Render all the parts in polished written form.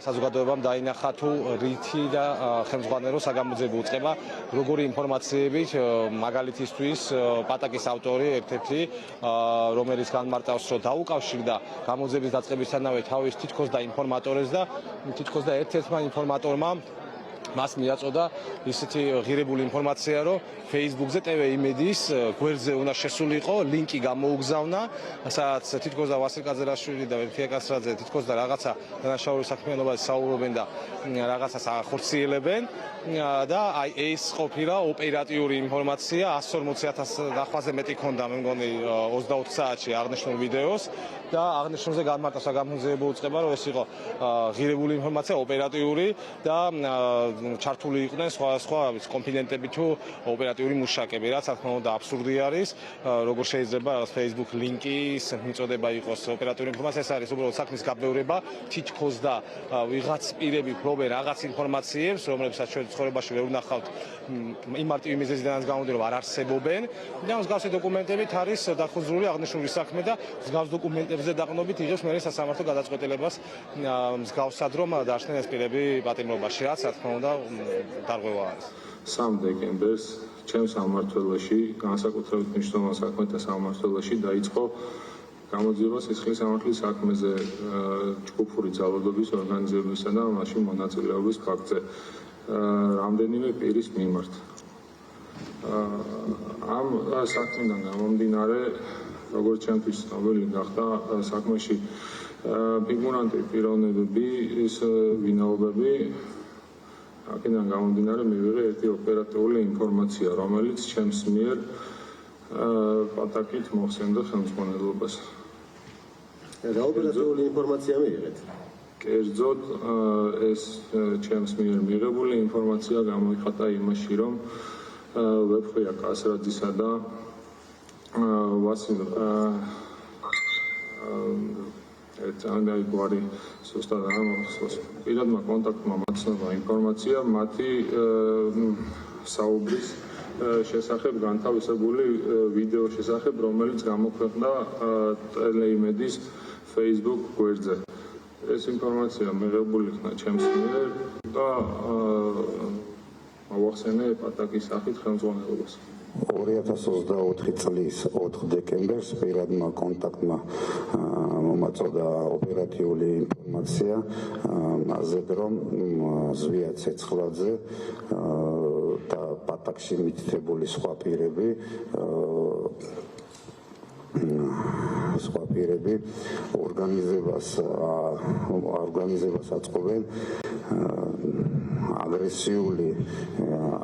საზოგადოებამ დაინახა თუ რითი და ხელმძღვანელო საგამოძიებო უწყება როგორი ინფორმაციებით მაგალითისთვის პატაკის ავტორი ერთ-ერთი რომელიც განმარტავს რომ დაუკავშირდა გამოძიების დაწყებისთანავე თავის თითქოს და ინფორმატორებს და თითქოს და ერთ-ერთმა ინფორმატორმა მას მიაწოდა ისეთი ღირებული ინფორმაცია, რომ Facebook-ზე TV იმედის გვერდზე უნდა შესულიყო, ლინკი გამოუგზავნა, სადაც თითქოს და ვასილ კაძერაშვილი და ვერფია კასრაძე თითქოს და რაღაცა დანაშაული საქმიანობაზე საუბრობენ და რაღაცას ახორციელებენ და აი ეს ყოფილა ოპერატიული ინფორმაცია 140,000 დახვაზე მეტი ქონდა მე მგონი 24 საათში აღნიშნულ ვიდეოს და აღნიშნულზე განმარტა საგამოძიებო უწყება, რომ ეს იყო ღირებული ინფორმაცია, ოპერატიული და ჩართული იყვნენ სხვა კონფიდენტები თუ ოპერატიული მუშაკები, რაც თქმა უნდა აბსურდი არის, როგორ შეიძლება Facebook ლინკის მიწოდება იყოს ოპერატიული ინფორმაცია, ეს არის უბრალოდ საქმის გაბევრება, თითქოს და ვიღაც პირები ფლობენ რაღაც ინფორმაციებს, რომლებსაც ჩვენ ცხოვრებაში ვერ ვნახავთ იმ მარტივი მიზეზიდანაც გამომდინარე, რომ არ არსებობენ და მსგავსი დოკუმენტებით არის დახუზრული აღნიშნული საქმე და მსგავს დოკუმენტებზე დაყრდნობით იღებს მე სასამართლო გადაწყვეტილებას მსგავსად რომ დარჩნენ ეს პირები პატიმრობაში, რაც რა თქმა უნდა დარღვევა არის. 3 დეკემბერს ჩემს სამმართველოში, განსაკუთრებით მნიშვნელოვან საქმეთა სამმართველოში დაიწყო გამოძიება სისხლის სამართლის საქმეზე ჯგუფური ძალადობის ორგანიზებისა და მაშინ მონაწილეობის ფაქტზე რამდენიმე პირის მიმართ. ამ საქმიდან გამომდინარე, როგორც ჩემთვის ცნობილი გახდა საქმეში ფიგურანტი პიროვნებები, ის ვინაობები აქედან გამომდინარე მივიღე ერთი ოპერატიული ინფორმაცია, რომელიც ჩემს მიერ პატაკით მოხსენდა ხელმძღვანელობას. რა ოპერატიული ინფორმაცია მიიღეთ? კერძოდ ეს ჩემს მიერ მიღებული ინფორმაცია გამოიხატა იმაში, რომ ვეფხვია კასრაძისა და ვასილ ერთამდე გვარი სუსტად ამოხსოვს. პირადმა კონტაქტმა მაცნობა ინფორმაცია მათი საუბრის შესახებ განთავისებული ვიდეო შესახებ, რომელიც გამოქვეყნდა ტელეიმედის Facebook გვერდზე. ეს ინფორმაცია მიღებული ხნა ჩემს მიერ და მოვახსენე პატაკის სახით ხელმძღვანელობას. 2024 წლის 4 დეკემბერს პირადმა კონტაქტმა მომაწოდა ოპერატიული ინფორმაცია ასეთ რომ ზვია ცეცხლაძე და პატაკში მითითებული სხვა პირები ორგანიზებას აწყობენ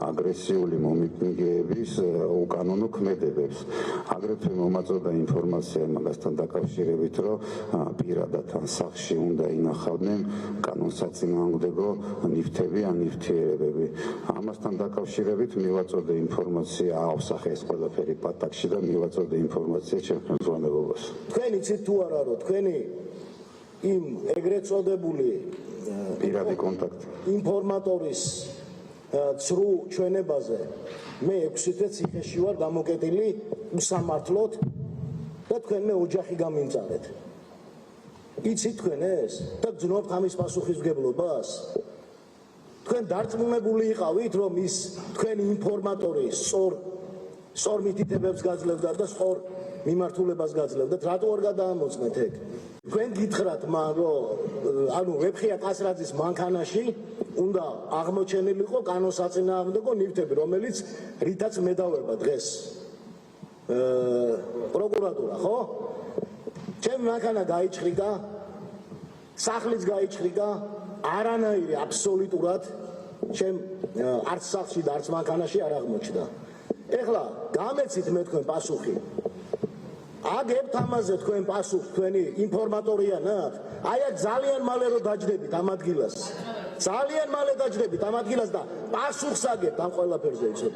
აგრესიული მომიტინგეების უკანონო ქმედებებს. აგრეთვე მომაწოდა ინფორმაცია მაგასთან დაკავშირებით, რომ პირადად ან სახლში უნდა ინახავდნენ კანონსაწინააღმდეგო ნივთები ან ნივთიერებები. ამასთან დაკავშირებით მივაწოდე ინფორმაცია, ავსახე ეს ყველაფერი პატაკში და მივაწოდე ინფორმაცია ჩემს ხელმძღვანელობას. თქვენ იცით თუ არა, რომ თქვენი იმ ეგრეთ წოდებული პირადი კონტაქტი ინფორმატორის ცრუ ჩვენებაზე მე 6 თვე ციხეში ვარ დამოკიდებული უსამართლოდ და თქვენ მე ოჯახი გამიმწარეთ. იცით თქვენ ეს და გძნობთ ამის პასუხისმგებლობას? თქვენ დარწმუნებული იყავით, რომ ის თქვენი ინფორმატორი სწორ მითითებებს გაძლევდა და სწორ მიმართულებას გაძლევდათ, რატო არ გადაამოწმეთ ეგ? თქვენ გითხრათ მან, რომ ანუ ვეფხია კასრაძის მანქანაში უნდა აღმოჩენილიყო კანონსაწინააღმდეგო ნივთები, რომელიც რითაც მედავება დღეს პროკურატურა, ხო? ჩემი მანქანა გაიჭრიდა, სახლიც გაიჭრიდა, არანაირი აბსოლუტურად ჩემ არც სახლში და არც მანქანაში არ აღმოჩნდა. ეხლა გამეცით მე თქვენ პასუხი. აგებთ ამაზე თქვენ პასუხს, თქვენი ინფორმატორია ნახ. აი აქ ძალიან მალე რომ დაჯდებით ამ ადგილას. ძალიან მალე დაჯდებით ამ ადგილას და პასუხს აგებთ ამ ყველაფერზე, იცოდეთ.